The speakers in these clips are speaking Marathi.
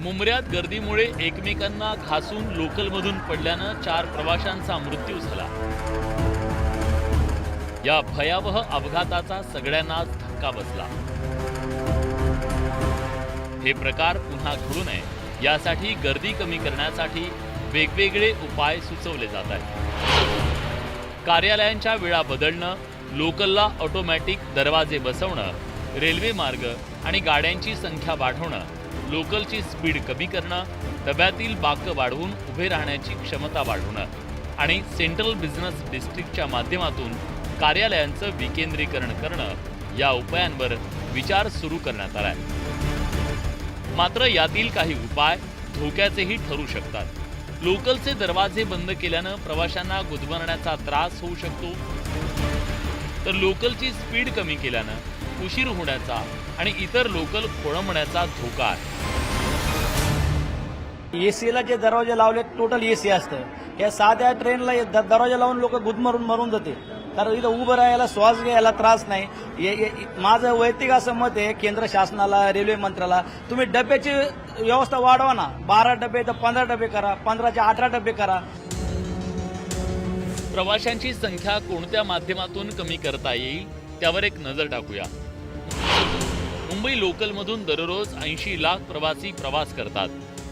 मुंबऱ्यात गर्दीमुळे एकमेकांना घासून लोकलमधून पडल्यानं 4 प्रवाशांचा मृत्यू झाला। या भयावह अपघाताचा सगळ्यांनाच धक्का बसला। हे प्रकार पुन्हा घडू नये यासाठी गर्दी कमी करण्यासाठी वेगवेगळे उपाय सुचवले जात आहेत। कार्यालयांच्या वेळा बदलणं, लोकलला ऑटोमॅटिक दरवाजे बसवणं, रेल्वे मार्ग आणि गाड्यांची संख्या वाढवणं, लोकलची स्पीड कमी करणं, डब्यातील बाकं वाढवून उभे राहण्याची क्षमता वाढवणं आणि सेंट्रल बिझनेस डिस्ट्रिक्टच्या माध्यमातून कार्यालयांचं विकेंद्रीकरण करणं या उपायांवर विचार सुरू करण्यात आलाय। मात्र यातील काही उपाय धोक्याचेही ठरू शकतात। लोकलचे दरवाजे बंद केल्यानं प्रवाशांना गुदमरण्याचा त्रास होऊ शकतो, तर लोकलची स्पीड कमी केल्यानं उशीर होण्याचा आणि इतर लोकल खोळंबण्याचा धोका आहे। एसीला जे दरवाजे लावले टोटल एसी असतं, या साध्या ट्रेनला दरवाजा लावून लोक गुदमरून मरून जाते, कारण इथं उभं राहायला श्वास घ्यायला त्रास नाही। माझं वैयक्तिक असं मत आहे, केंद्र शासनाला, रेल्वे मंत्र्याला, तुम्ही डब्याची व्यवस्था वाढवा ना, 12 डबे तर 15 डबे करा, 15चे 18 डबे करा। प्रवाशांची संख्या कोणत्या माध्यमातून कमी करता येईल त्यावर एक नजर टाकूया। मुंबई लोकलमधून दररोज 80 लाख प्रवासी प्रवास करतात।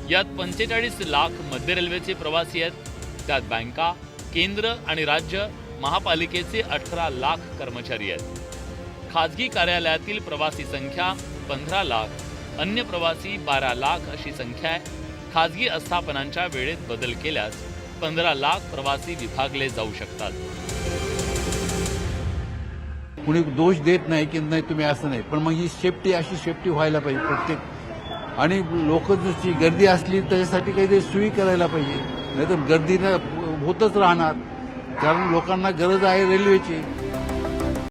यात 45 लाख मध्य रेल्वेचे प्रवासी आहेत। त्यात बँका, केंद्र आणि राज्य महापालिकेचे 18 लाख कर्मचारी आहेत। खाजगी कार्यालयातील प्रवासी संख्या 15 लाख, अन्य प्रवासी 12 लाख अशी संख्या आहे। खाजगी आस्थापनांच्या वेळेत बदल केल्यास 15 लाख प्रवासी विभागले जाऊ शकतात। कुणी दोष देत नाही की नाही तुम्ही असं नाही, पण मग ही सेफ्टी अशी सेफ्टी व्हायला पाहिजे प्रत्येक। आणि लोकांची गर्दी असली त्याच्यासाठी काहीतरी सोयी करायला पाहिजे, नाहीतर गर्दीनं होतच राहणार, कारण लोकांना गरज आहे रेल्वेची।